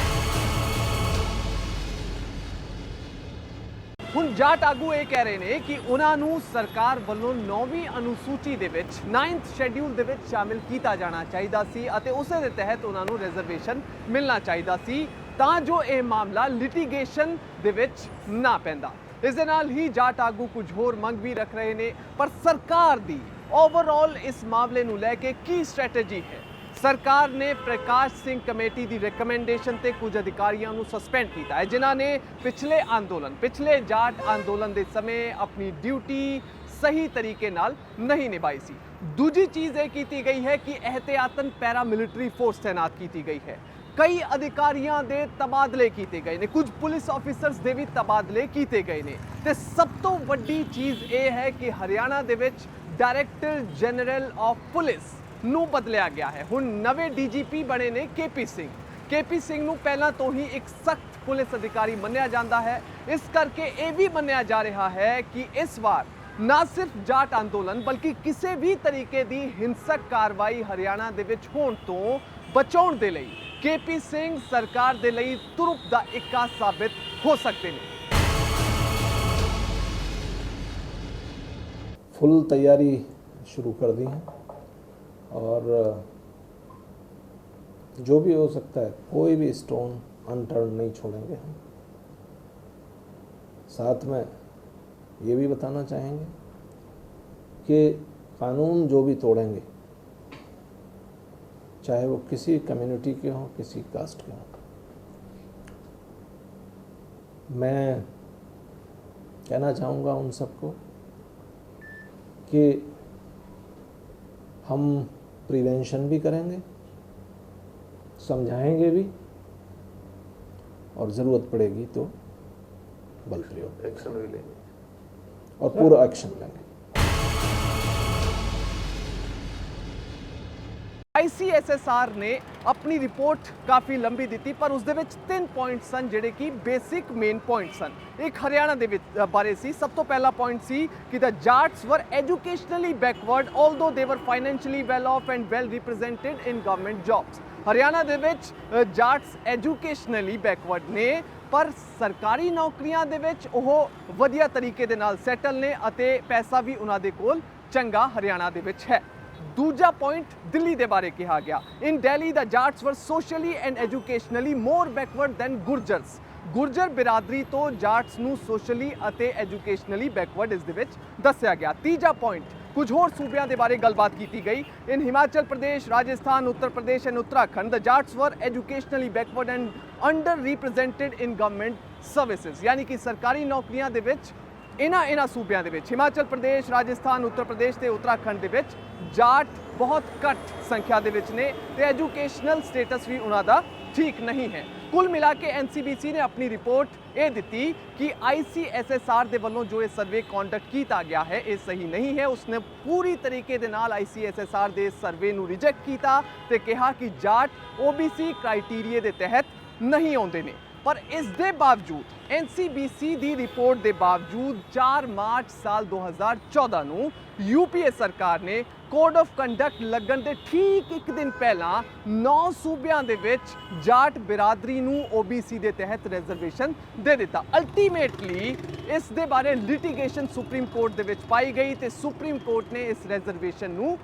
ਹੁਣ ਜਾਟ ਆਗੂ ਇਹ ਕਹਿ ਰਹੇ ਨੇ ਕਿ ਉਹਨਾਂ ਨੂੰ ਸਰਕਾਰ ਵੱਲੋਂ 9ਵੀਂ ਅਨੁਸੂਚੀ ਦੇ ਵਿੱਚ 9th ਸ਼ੈਡਿਊਲ ਦੇ ਵਿੱਚ ਸ਼ਾਮਿਲ ਕੀਤਾ ਜਾਣਾ ਚਾਹੀਦਾ ਸੀ ਅਤੇ ਉਸੇ ਦੇ ਤਹਿਤ ਉਹਨਾਂ ਨੂੰ ਰਿਜ਼ਰਵੇਸ਼ਨ ਮਿਲਣਾ ਚਾਹੀਦਾ ਸੀ ਤਾਂ ਜੋ ਇਹ ਮਾਮਲਾ ਲਿਟੀਗੇਸ਼ਨ ਦੇ ਵਿੱਚ ਨਾ ਪੈਂਦਾ। ਇਸ ਦੇ ਨਾਲ ਹੀ ਜਾਟ ਆਗੂ ਕੁਝ ਹੋਰ ਮੰਗ ਵੀ ਰੱਖ ਰਹੇ ਨੇ, ਪਰ ਸਰਕਾਰ ਦੀ ਓਵਰਆਲ ਇਸ ਮਾਮਲੇ ਨੂੰ ਲੈ ਕੇ ਕੀ ਸਟ੍ਰੈਟਜੀ ਹੈ? ਸਰਕਾਰ ਨੇ ਪ੍ਰਕਾਸ਼ ਸਿੰਘ ਕਮੇਟੀ ਦੀ ਰეკਮੈਂਡੇਸ਼ਨ ਤੇ ਕੁਝ ਅਧਿਕਾਰੀਆਂ ਨੂੰ ਸਸਪੈਂਡ ਕੀਤਾ ਹੈ ਜਿਨ੍ਹਾਂ ਨੇ ਪਿਛਲੇ ਜਾਟ ਅੰਦੋਲਨ ਦੇ ਸਮੇਂ ਆਪਣੀ ਡਿਊਟੀ ਸਹੀ ਤਰੀਕੇ ਨਾਲ ਨਹੀਂ ਨਿਭਾਈ ਸੀ। ਦੂਜੀ ਚੀਜ਼ ਇਹ ਕੀਤੀ ਗਈ ਹੈ ਕਿ ਇਹਤਿਆਤਨ ਪੈਰਾਮਿਲਟਰੀ ਫੋਰਸ ਤੈਨਾਤ ਕੀਤੀ ਗਈ ਹੈ। ਕਈ ਅਧਿਕਾਰੀਆਂ ਦੇ ਤਬਾਦਲੇ ਕੀਤੇ ਗਏ ਨੇ, ਕੁਝ ਪੁਲਿਸ ਆਫੀਸਰਸ ਦੇ ਵੀ ਤਬਾਦਲੇ ਕੀਤੇ ਗਏ ਨੇ ਤੇ ਸਭ ਤੋਂ ਵੱਡੀ ਚੀਜ਼ ਇਹ ਹੈ ਕਿ ਹਰਿਆਣਾ ਦੇ ਵਿੱਚ ਡਾਇਰੈਕਟਰ ਜਨਰਲ ਆਫ ਪੁਲਿਸ ਨੂੰ ਬਦਲਿਆ ਗਿਆ ਹੈ। ਹੁਣ ਨਵੇਂ ਡੀਜੀਪੀ ਬਣੇ ਨੇ ਕੇਪੀ ਸਿੰਘ ਨੂੰ ਪਹਿਲਾਂ ਤੋਂ ਹੀ ਇੱਕ ਸਖਤ ਪੁਲਿਸ ਅਧਿਕਾਰੀ ਮੰਨਿਆ ਜਾਂਦਾ ਹੈ। ਇਸ ਕਰਕੇ ਇਹ ਵੀ ਮੰਨਿਆ ਜਾ ਰਿਹਾ ਹੈ ਕਿ ਇਸ ਵਾਰ ਨਾ ਸਿਰਫ ਜਾਟ ਅੰਦੋਲਨ ਬਲਕਿ ਕਿਸੇ ਵੀ ਤਰੀਕੇ ਦੀ ਹਿੰਸਕ ਕਾਰਵਾਈ ਹਰਿਆਣਾ ਦੇ ਵਿੱਚ ਹੋਣ ਤੋਂ ਬਚਾਉਣ ਦੇ ਲਈ ਕੇਪੀ ਸਿੰਘ ਸਰਕਾਰ ਦੇ ਲਈ ਤੁਰਪ ਦਾ ਇੱਕਾ ਸਾਬਿਤ ਹੋ ਸਕਦੇ ਨੇ। फुल तैयारी शुरू कर दी है और जो भी हो सकता है कोई भी स्टोन अनटर्न नहीं छोड़ेंगे हम। साथ में ये भी बताना चाहेंगे कि कानून जो भी तोड़ेंगे चाहे वो किसी कम्युनिटी के हों, किसी कास्ट के हों, मैं कहना चाहूँगा उन सबको कि हम प्रिवेंशन भी करेंगे, समझाएंगे भी और ज़रूरत पड़ेगी तो बल प्रयोग एक्शन भी लेंगे और पूरा एक्शन लेंगे। ICSSR ਨੇ ਆਪਣੀ ਰਿਪੋਰਟ ਕਾਫੀ ਲੰਬੀ ਦਿੱਤੀ ਪਰ ਉਸ ਦੇ ਵਿੱਚ 3 ਪੁਆਇੰਟ ਸਨ ਜਿਹੜੇ ਕਿ ਬੇਸਿਕ ਮੇਨ ਪੁਆਇੰਟ ਸਨ। ਇੱਕ ਹਰਿਆਣਾ ਦੇ ਵਿੱਚ ਬਾਰੇ ਸੀ। ਸਭ ਤੋਂ ਪਹਿਲਾ ਪੁਆਇੰਟ ਸੀ ਕਿ ਦ Jats were educationally backward although ਦੇ ਵਰ financially well of and well represented in government jobs. Haryana ਦੇ ਵਿੱਚ ਜਾਟਸ ਐਜੂਕੇਸ਼ਨਲੀ ਬੈਕਵਰਡ ਨੇ ਪਰ ਸਰਕਾਰੀ ਨੌਕਰੀਆਂ ਦੇ ਵਿੱਚ ਉਹ ਵਧੀਆ ਤਰੀਕੇ ਦੇ ਨਾਲ ਸੈਟਲ ਨੇ ਅਤੇ ਪੈਸਾ ਵੀ ਉਹਨਾਂ ਦੇ ਕੋਲ ਚੰਗਾ ਹਰਿਆਣਾ ਦੇ ਵਿੱਚ ਹੈ। ਦੂਜਾ ਪੁਆਇੰਟ ਦਿੱਲੀ ਦੇ ਬਾਰੇ ਕਿਹਾ ਗਿਆ। ਇਨ ਦਿੱਲੀ ਦਾ Jats were socially and educationally more backward than Gurjars. Gurjar ਬਿਰਾਦਰੀ ਤੋਂ ਜਾਟਸ ਨੂੰ ਸੋਸ਼ਲੀ ਅਤੇ ਐਜੂਕੇਸ਼ਨਲੀ ਬੈਕਵਰਡ ਇਸ ਦੇ ਵਿੱਚ ਦੱਸਿਆ ਗਿਆ। ਤੀਜਾ ਪੁਆਇੰਟ ਕੁਝ ਹੋਰ ਸੂਬਿਆਂ ਦੇ ਬਾਰੇ ਗੱਲਬਾਤ ਕੀਤੀ ਗਈ। ਇਨ Himachal Pradesh, Rajasthan, Uttar Pradesh and Uttarakhand the Jats were educationally backward and under represented in government services. ਯਾਨੀ ਕਿ ਸਰਕਾਰੀ ਨੌਕਰੀਆਂ ਦੇ ਵਿੱਚ ਇਹਨਾਂ ਸੂਬਿਆਂ ਦੇ ਵਿੱਚ ਹਿਮਾਚਲ ਪ੍ਰਦੇਸ਼, ਰਾਜਸਥਾਨ, ਉੱਤਰ ਪ੍ਰਦੇਸ਼ ਤੇ ਉੱਤਰਾਖੰਡ ਦੇ ਵਿੱਚ ਜਾਟ ਬਹੁਤ ਘੱਟ ਸੰਖਿਆ ਦੇ ਵਿੱਚ ਨੇ ਤੇ ਐਜੂਕੇਸ਼ਨਲ ਸਟੇਟਸ ਵੀ ਉਹਨਾਂ ਦਾ ਠੀਕ ਨਹੀਂ ਹੈ। ਕੁੱਲ ਮਿਲਾ ਕੇ NCBC ਨੇ ਆਪਣੀ ਰਿਪੋਰਟ ਇਹ ਦਿੱਤੀ ਕਿ ICSSR ਦੇ ਵੱਲੋਂ ਜੋ ਇਹ ਸਰਵੇ ਕੰਡਕਟ ਕੀਤਾ ਗਿਆ ਹੈ ਇਹ ਸਹੀ ਨਹੀਂ ਹੈ। ਉਸਨੇ ਪੂਰੀ ਤਰੀਕੇ ਦੇ ਨਾਲ ICSSR ਦੇ ਸਰਵੇ ਨੂੰ ਰਿਜੈਕਟ ਕੀਤਾ ਤੇ ਕਿਹਾ ਕਿ ਜਾਟ OBC ਕ੍ਰਾਈਟੇਰੀਆ ਦੇ ਤਹਿਤ ਨਹੀਂ ਆਉਂਦੇ ਨੇ। ਪਰ ਇਸ ਦੇ ਬਾਵਜੂਦ NCBC ਦੀ ਰਿਪੋਰਟ ਦੇ ਬਾਵਜੂਦ 4 ਮਾਰਚ ਸਾਲ 2014 ਨੂੰ UPA ਸਰਕਾਰ ਨੇ ਕੋਡ ਆਫ ਕੰਡਕਟ ਲੱਗਣ ਦੇ ਠੀਕ ਇੱਕ ਦਿਨ ਪਹਿਲਾਂ 9 ਸੂਬਿਆਂ ਦੇ ਵਿੱਚ ਜਾਟ ਬਿਰਾਦਰੀ ਨੂੰ OBC ਦੇ ਤਹਿਤ ਰਿਜ਼ਰਵੇਸ਼ਨ ਦੇ ਦਿੱਤਾ। ਅਲਟੀਮੇਟਲੀ ਇਸ ਦੇ ਬਾਰੇ ਲਿਟੀਗੇਸ਼ਨ ਸੁਪਰੀਮ ਕੋਰਟ ਦੇ ਵਿੱਚ ਪਾਈ ਗਈ ਤੇ ਸੁਪਰੀਮ ਕੋਰਟ ਨੇ ਇਸ ਰਿਜ਼ਰਵੇਸ਼ਨ ਨੂੰ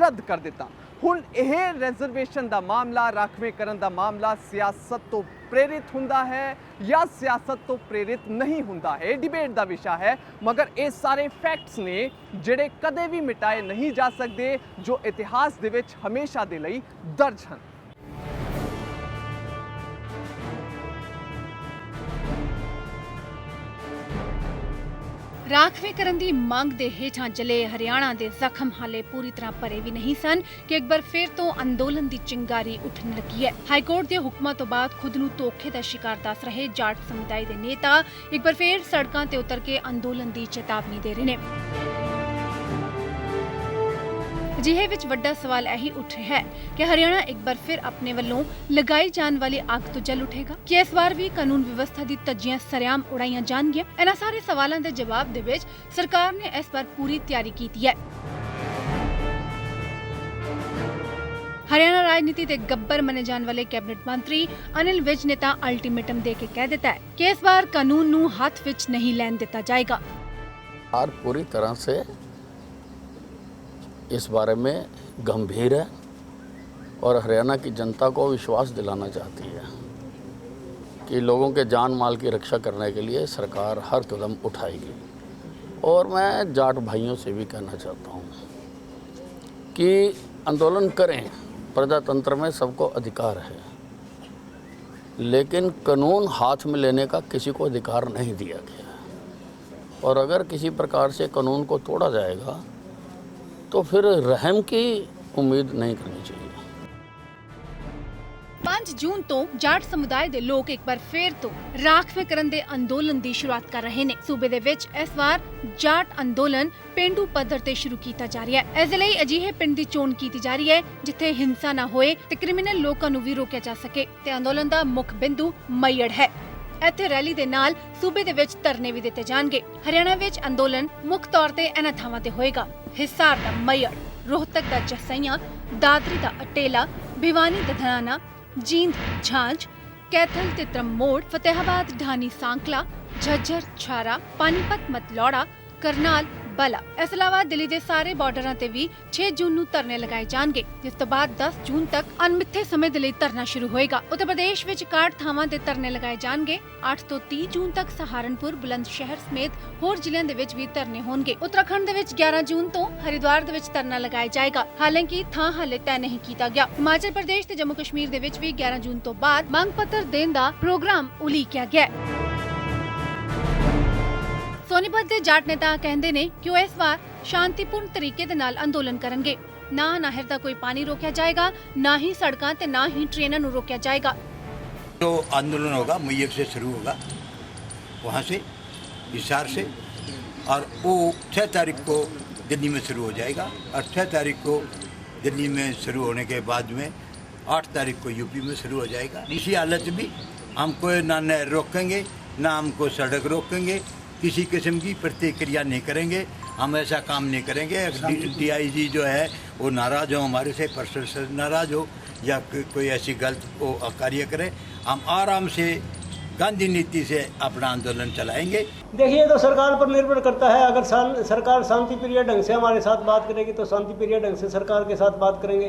ਰੱਦ ਕਰ ਦਿੱਤਾ। ਹੁਣ ਇਹ ਰਿਜ਼ਰਵੇਸ਼ਨ ਦਾ ਮਾਮਲਾ, ਰਾਖਵੇਂ ਕਰਨ ਦਾ ਮਾਮਲਾ ਸਿਆਸਤ ਤੋਂ ਪ੍ਰੇਰਿਤ ਹੁੰਦਾ ਹੈ ਜਾਂ ਸਿਆਸਤ ਤੋਂ ਪ੍ਰੇਰਿਤ ਨਹੀਂ ਹੁੰਦਾ ਹੈ, ਡਿਬੇਟ ਦਾ ਵਿਸ਼ਾ ਹੈ। ਮਗਰ ਇਹ ਸਾਰੇ ਫੈਕਟਸ ਨੇ ਜਿਹੜੇ ਕਦੇ ਵੀ ਮਿਟਾਏ ਨਹੀਂ ਜਾ ਸਕਦੇ, ਜੋ ਇਤਿਹਾਸ ਦੇ ਵਿੱਚ ਹਮੇਸ਼ਾ ਦੇ ਲਈ ਦਰਜ ਹਨ। ਰਾਖਵੇਂਕਰਨ ਦੀ ਮੰਗ ਦੇ ਹੇਠਾਂ ਜਲੇ ਹਰਿਆਣਾ ਦੇ ਜ਼ਖਮ ਹਾਲੇ ਪੂਰੀ ਤਰ੍ਹਾਂ ਭਰੇ ਵੀ ਨਹੀਂ ਸਨ ਕਿ ਇੱਕ ਵਾਰ ਫਿਰ ਤੋਂ ਅੰਦੋਲਨ ਦੀ ਚਿੰਗਾਰੀ ਉੱਠਣ ਲੱਗੀ ਹੈ। ਹਾਈਕੋਰਟ ਦੇ ਹੁਕਮਾਂ ਤੋਂ ਬਾਅਦ ਖੁਦ ਨੂੰ ਧੋਖੇ ਦਾ ਸ਼ਿਕਾਰ ਦੱਸ ਰਹੇ ਜਾਟ ਸਮੁਦਾਇ ਦੇ ਨੇਤਾ ਇੱਕ ਵਾਰ ਫਿਰ ਸੜਕਾਂ ਤੇ ਉਤਰ ਕੇ ਅੰਦੋਲਨ ਦੀ ਚੇਤਾਵਨੀ ਦੇ ਰਹੇ ਨੇ। ਅਜਿਹੇ ਵਿੱਚ ਵੱਡਾ ਸਵਾਲ ਇਹੀ ਉੱਠ ਰਿਹਾ ਹੈ ਕਿ ਹਰਿਆਣਾ ਇੱਕ ਵਾਰ ਫਿਰ ਆਪਣੇ ਵੱਲੋਂ ਲਗਾਈ ਜਾਣ ਵਾਲੀ ਅੱਗ ਤੋਂ ਜਲ ਉਠੇਗਾ ਕਿ ਇਸ ਵਾਰ ਵੀ ਕਾਨੂੰਨ ਵਿਵਸਥਾ ਦੀ ਧੱਜੀਆਂ ਸਰਿਆਮ ਉਡਾਈਆਂ ਜਾਣਗੀਆਂ। ਇਹਨਾਂ ਸਾਰੇ ਸਵਾਲਾਂ ਦੇ ਜਵਾਬ ਦੇ ਵਿੱਚ ਸਰਕਾਰ ਨੇ ਇਸ ਵਾਰ ਪੂਰੀ ਤਿਆਰੀ ਕੀਤੀ ਹੈ। ਹਰਿਆਣਾ ਰਾਜਨੀਤੀ ਦੇ ਗੱਬਰ ਮੰਨੇ ਜਾਣ ਵਾਲੇ ਕੈਬਨਿਟ ਮੰਤਰੀ ਅਨਿਲ ਵਿਜ ਨੇ ਤਾਂ ਅਲਟੀਮੇਟਮ ਦੇ ਕੇ ਕਹਿ ਦਿੱਤਾ ਹੈ ਕਿ ਇਸ ਵਾਰ ਕਾਨੂੰਨ ਨੂੰ ਹੱਥ ਵਿੱਚ ਨਹੀਂ ਲੈਣ ਦਿੱਤਾ ਜਾਏਗਾ। पूरी तरह से इस बारे में गंभीर है और हरियाणा की जनता को विश्वास दिलाना चाहती है कि लोगों के जान माल की रक्षा करने के लिए सरकार हर कदम उठाएगी। और मैं जाट भाइयों से भी कहना चाहता हूँ कि आंदोलन करें, प्रजातंत्र में सबको अधिकार है, लेकिन कानून हाथ में लेने का किसी को अधिकार नहीं दिया गया है। और अगर किसी प्रकार से कानून को तोड़ा जाएगा तो फिर रहम की उम्मीद नहीं करनी चाहिए। 5 ਜੂਨ ਤੋਂ ਜਾਟ ਸਮੁਦਾਇ ਦੇ ਲੋਕ ਇੱਕ ਵਾਰ ਫੇਰ ਤੋਂ ਰਾਖਵੇਂਕਰਨ ਦੇ ਅੰਦੋਲਨ ਦੀ ਸ਼ੁਰੂਆਤ ਕਰ ਰਹੇ ਨੇ। ਸੂਬੇ ਦੇ ਵਿੱਚ ਇਸ ਵਾਰ ਜਾਟ ਅੰਦੋਲਨ ਪੇਂਡੂ ਪੱਧਰ ਤੇ ਸ਼ੁਰੂ ਕੀਤਾ ਜਾ ਰਿਹਾ ਹੈ। ਇਸ ਦੇ ਲਈ ਅਜਿਹੇ ਪਿੰਡ ਦੀ ਚੋਣ ਕੀਤੀ ਜਾ ਰਹੀ ਹੈ ਜਿੱਥੇ ਹਿੰਸਾ ਨਾ ਹੋਏ ਤੇ ਕ੍ਰਿਮੀਨਲ ਲੋਕਾਂ ਨੂੰ ਵੀ ਰੋਕਿਆ ਜਾ ਸਕੇ ਤੇ ਅੰਦੋਲਨ ਦਾ ਮੁੱਖ ਬਿੰਦੂ ਮਈੜ ਹੈ। ਇੱਥੇ ਰੈਲੀ ਦੇ ਨਾਲ ਸੂਬੇ ਦੇ ਵਿੱਚ ਧਰਨੇ ਵੀ ਦਿੱਤੇ ਜਾਣਗੇ। ਹਰਿਆਣਾ ਵਿੱਚ ਅੰਦੋਲਨ ਮੁੱਖ ਤੌਰ ਤੇ ਇਹਨਾਂ ਥਾਵਾਂ ਤੇ ਹੋਏਗਾ: ਹਿਸਾਰ ਦਾ ਮਈੜ, ਰੋਹਤਕ ਦਾ ਜਸਈਆਂ, ਦਾਦਰੀ ਦਾ ਅਟੇਲਾ, ਭਿਵਾਨੀ ਦਾ ਧਨਾਨਾ, जींद झांझ, कैथल तित्रम मोड़, फतेहाबाद ढानी सांकला, झज्जर छारा, पानीपत मतलौड़ा, करनाल बला। ਇਸ ਇਲਾਵਾ ਦਿੱਲੀ ਦੇ ਸਾਰੇ ਬਾਰਡਰਾਂ ਤੇ ਵੀ 6 ਜੂਨ ਨੂੰ ਧਰਨੇ ਲਗਾਏ ਜਾਣਗੇ, ਜਿਸ ਤੋਂ ਬਾਅਦ 10 ਜੂਨ ਤੱਕ ਅਣਮਿੱਥੇ ਸਮੇਂ ਦੇ ਲਈ ਧਰਨਾ ਸ਼ੁਰੂ ਹੋਏਗਾ। ਉੱਤਰ ਪ੍ਰਦੇਸ਼ ਵਿੱਚ 61 ਥਾਵਾਂ ਤੇ ਧਰਨੇ ਲਗਾਏ ਜਾਣਗੇ। 8 ਤੋਂ 30 ਜੂਨ ਤੱਕ ਸਹਾਰਨਪੁਰ, ਬੁਲੰਦ ਸ਼ਹਿਰ ਸਮੇਤ ਹੋਰ ਜ਼ਿਲ੍ਹਿਆਂ ਦੇ ਵਿੱਚ ਵੀ ਧਰਨੇ ਹੋਣਗੇ। ਉੱਤਰਾਖੰਡ ਦੇ ਵਿੱਚ 11 ਜੂਨ ਤੋਂ ਹਰਿਦੁਆਰ ਦੇ ਵਿੱਚ ਧਰਨਾ ਲਗਾਇਆ ਜਾਏਗਾ। ਹਾਲਾਂਕਿ ਥਾਂ ਹਾਲੇ ਤੈਅ ਨਹੀਂ ਕੀਤਾ ਗਿਆ। ਹਿਮਾਚਲ ਪ੍ਰਦੇਸ਼ ਤੇ ਜੰਮੂ ਕਸ਼ਮੀਰ ਦੇ ਵਿੱਚ ਵੀ 11 ਜੂਨ ਤੋਂ ਬਾਅਦ ਮੰਗ ਪੱਤਰ ਦੇਣ ਦਾ ਪ੍ਰੋਗਰਾਮ ਉਲੀਕਿਆ ਗਿਆ ਹੈ। ਸੋਨੀਪਤ ਦੇ ਜਾਟ ਨੇਤਾ ਕਹਿੰਦੇ ਨੇ ਕਿ ਉਹ ਇਸ ਵਾਰ ਸ਼ਾਂਤੀਪੂਰਨ ਤਰੀਕੇ ਦੇ ਨਾਲ ਅੰਦੋਲਨ ਕਰਨਗੇ। ਨਾ ਨਹਿਰ ਦਾ ਕੋਈ ਪਾਣੀ ਰੋਕਿਆ ਜਾਏਗਾ, ਨਾ ਹੀ ਸੜਕਾਂ ਤੇ ਨਾ ਹੀ ट्रेनों ਨੂੰ ਰੋਕਿਆ जाएगा। जो आंदोलन होगा मैयक से शुरू होगा, वहाँ से हिसार से, और वो 6 तारीख को दिल्ली में शुरू हो जाएगा। और 6 तारीख को दिल्ली में शुरू होने के बाद में 8 तारीख को यूपी में शुरू हो जाएगा। इसी हालत में हमको ना नहर रोकेंगे, ना हमको सड़क रोकेंगे, किसी किस्म की प्रतिक्रिया नहीं करेंगे, हम ऐसा काम नहीं करेंगे। DIG जो है वो नाराज़ हो, हमारे से प्रशासन नाराज़ हो या कोई ऐसी गलत वो कार्य करे, हम आराम से गांधी नीति से अपना आंदोलन चलाएंगे। देखिए, तो सरकार पर निर्भर करता है। अगर सरकार शांति प्रिय ढंग से हमारे साथ बात करेगी तो शांति प्रिय ढंग से सरकार के साथ बात करेंगे।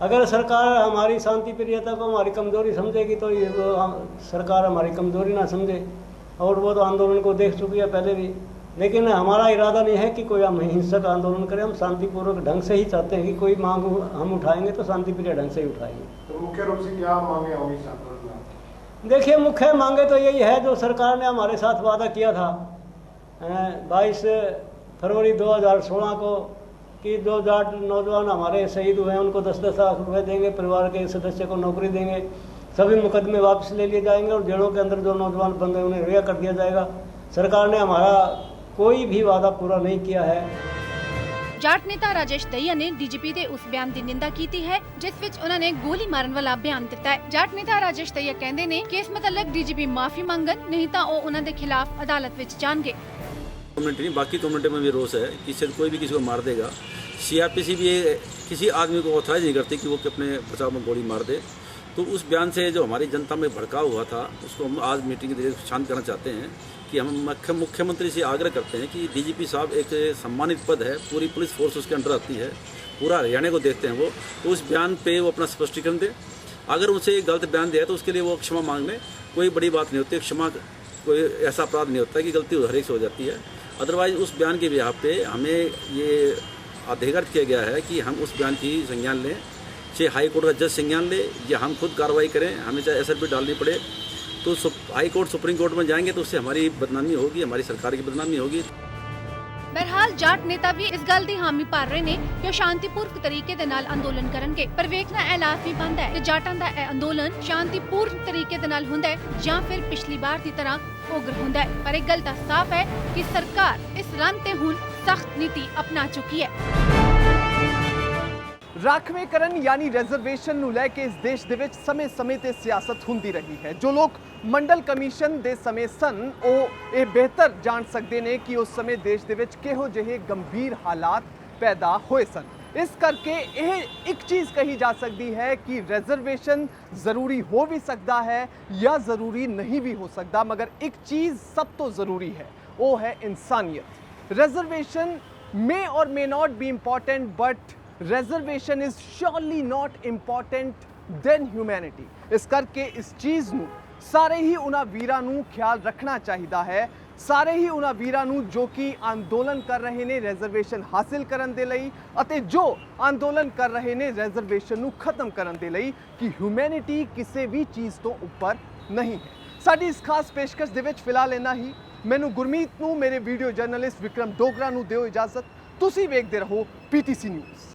अगर सरकार हमारी शांति प्रियता को हमारी कमज़ोरी समझेगी तो ये सरकार हमारी कमज़ोरी ना समझे, और वो तो आंदोलन को देख चुकी है पहले भी। लेकिन हमारा इरादा नहीं है कि कोई हम हिंसक आंदोलन करें। हम शांतिपूर्वक ढंग से ही चाहते हैं कि कोई मांग हम उठाएंगे तो शांति प्रिय ढंग से ही उठाएंगे। तो मुख्य रूप से क्या मांगे होंगी इस आंदोलन में? देखिए, मुख्य मांगे तो यही है जो सरकार ने हमारे साथ वादा किया था 22 फरवरी 2016 को कि 2 जाट नौजवान हमारे शहीद हुए हैं, उनको 10-10 लाख रुपए देंगे, परिवार के सदस्य को नौकरी देंगे, सभी मुकदमे वापस ले लिए जाएंगे और जेलों के अंदर जो नौजवान बंद हैं उन्हें रिहा कर दिया जाएगा। सरकार ने हमारा कोई भी वादा पूरा नहीं किया है। ਜਾਟ ਨੇਤਾ ਰਾਜੇਸ਼ ਦਹੀਆ ਨੇ ਡੀਜੀਪੀ ਦੇ ਉਸ ਬਿਆਨ ਦੀ ਨਿੰਦਾ ਕੀਤੀ ਹੈ ਜਿਸ ਵਿੱਚ ਉਹਨਾਂ ਨੇ ਗੋਲੀ ਮਾਰਨ ਵਾਲਾ ਬਿਆਨ ਦਿੱਤਾ ਹੈ। ਜਾਟ ਨੇਤਾ ਰਾਜੇਸ਼ ਦਹੀਆ ਕਹਿੰਦੇ ਨੇ ਕਿ ਇਸ ਮੁਤਲਕ ਡੀਜੀਪੀ ਮਾਫੀ ਮੰਗਣ, ਨਹੀਂ ਤਾਂ ਉਹ ਉਹਨਾਂ ਦੇ ਖਿਲਾਫ ਅਦਾਲਤ ਵਿੱਚ ਜਾਣਗੇ। कम्युनिटी नहीं, बाकी कम्युनिटी में भी रोष है कि इससे कोई भी किसी को मार देगा। CRPC भी किसी आदमी को ऑथराइज नहीं करती कि वो अपने बचाव में गोली मार दे। तो उस बयान से जो हमारी जनता में भड़काव हुआ था उसको हम आज मीटिंग के जरिए शांत करना चाहते हैं कि हम मुख्यमंत्री से आग्रह करते हैं कि DGP साहब एक सम्मानित पद है, पूरी पुलिस फोर्स उसके अंडर आती है, पूरा हरियाणा को देखते हैं वो, तो उस बयान पे वो अपना स्पष्टीकरण दें। अगर उनसे एक गलत बयान दिया है तो उसके लिए वो क्षमा मांग लें, कोई बड़ी बात नहीं होती। क्षमा कोई ऐसा अपराध नहीं होता कि गलती हर एक से हो जाती है। अदरवाइज उस बयान के बिहाफ पे हमें ये अधिकृत किया गया है कि हम उस बयान की संज्ञान लें, चाहे हाई कोर्ट का जज संज्ञान ले या हम खुद कार्रवाई करें, हमें चाहे SRP डालनी पड़े तो हाई कोर्ट सुप्रीम कोर्ट में जाएंगे तो उससे हमारी बदनामी होगी, हमारी सरकार की बदनामी होगी। ਬਹਰਹਾਲ ਜਾਟ ਨੇਤਾ ਵੀ ਇਸ ਗੱਲ ਦੀ ਹਾਮੀ ਭਰ ਰਹੇ ਨੇ ਕਿ ਸ਼ਾਂਤੀਪੂਰਵਕ ਤਰੀਕੇ ਦੇ ਨਾਲ ਅੰਦੋਲਨ ਕਰਨਗੇ, ਪਰ ਵੇਖਣਾ ਇਹ ਲਾਜ਼ਮੀ ਬਣਦਾ ਹੈ ਕਿ ਜਾਟਾਂ ਦਾ ਇਹ ਅੰਦੋਲਨ ਸ਼ਾਂਤੀਪੂਰਨ ਤਰੀਕੇ ਦੇ ਨਾਲ ਹੁੰਦਾ ਹੈ ਜਾਂ ਫਿਰ ਪਿਛਲੀ ਵਾਰ ਦੀ ਤਰ੍ਹਾਂ ਉਗਰ ਹੁੰਦਾ ਹੈ। ਪਰ ਇੱਕ ਗੱਲ ਤਾਂ ਸਾਫ਼ ਹੈ ਕਿ ਸਰਕਾਰ ਇਸ ਰਨ ਤੇ ਹੁਣ ਸਖਤ ਨੀਤੀ ਅਪਣਾ ਚੁੱਕੀ ਹੈ। ਰਾਖਵੇਂਕਰਨ ਯਾਨੀ ਰਿਜ਼ਰਵੇਸ਼ਨ ਨੂੰ ਲੈ ਕੇ ਇਸ ਦੇਸ਼ ਦੇ ਵਿੱਚ ਸਮੇਂ-ਸਮੇਂ ਤੇ ਸਿਆਸਤ ਹੁੰਦੀ ਰਹੀ ਹੈ। ਜੋ ਲੋਕ ਮੰਡਲ ਕਮਿਸ਼ਨ ਦੇ ਸਮੇਂ ਸਨ ਉਹ ਇਹ ਬਿਹਤਰ ਜਾਣ ਸਕਦੇ ਨੇ ਕਿ ਉਸ ਸਮੇਂ ਦੇਸ਼ ਦੇ ਵਿੱਚ ਕਿਹੋ ਜਿਹੇ ਗੰਭੀਰ ਹਾਲਾਤ ਪੈਦਾ ਹੋਏ ਸਨ। ਇਸ ਕਰਕੇ ਇਹ ਇੱਕ ਚੀਜ਼ ਕਹੀ ਜਾ ਸਕਦੀ ਹੈ ਕਿ ਰਿਜ਼ਰਵੇਸ਼ਨ ਜ਼ਰੂਰੀ ਹੋ ਵੀ ਸਕਦਾ ਹੈ ਜਾਂ ਜ਼ਰੂਰੀ ਨਹੀਂ ਵੀ ਹੋ ਸਕਦਾ, ਮਗਰ ਇੱਕ ਚੀਜ਼ ਸਭ ਤੋਂ ਜ਼ਰੂਰੀ ਹੈ, ਉਹ ਹੈ ਇਨਸਾਨੀਅਤ। Reservation may or may not be important, but reservation is surely not important than humanity। ਇਸ ਕਰਕੇ ਇਸ ਚੀਜ਼ ਨੂੰ ਸਾਰੇ ਹੀ ਉਹਨਾਂ ਵੀਰਾਂ ਨੂੰ ਖਿਆਲ ਰੱਖਣਾ ਚਾਹੀਦਾ ਹੈ, ਸਾਰੇ ਹੀ ਉਹਨਾਂ ਵੀਰਾਂ ਨੂੰ ਜੋ ਕਿ ਅੰਦੋਲਨ ਕਰ ਰਹੇ ਨੇ ਰਿਜ਼ਰਵੇਸ਼ਨ ਹਾਸਿਲ ਕਰਨ ਦੇ ਲਈ ਅਤੇ ਜੋ ਅੰਦੋਲਨ ਕਰ ਰਹੇ ਨੇ ਰਿਜ਼ਰਵੇਸ਼ਨ ਨੂੰ ਖਤਮ ਕਰਨ ਦੇ ਲਈ, ਕਿ ਹਿਊਮੈਨਿਟੀ ਕਿਸੇ ਵੀ ਚੀਜ਼ ਤੋਂ ਉੱਪਰ ਨਹੀਂ ਹੈ। ਸਾਡੀ ਇਸ ਖਾਸ ਪੇਸ਼ਕਸ਼ ਦੇ ਵਿੱਚ ਫਿਲਹਾਲ ਇੰਨਾ ਹੀ। ਮੈਨੂੰ ਗੁਰਮੀਤ ਨੂੰ, ਮੇਰੇ ਵੀਡੀਓ ਜਰਨਲਿਸਟ ਵਿਕਰਮ ਡੋਗਰਾ ਨੂੰ ਦਿਓ ਇਜਾਜ਼ਤ। ਤੁਸੀਂ ਵੇਖਦੇ ਰਹੋ PTC ਨਿਊਜ਼।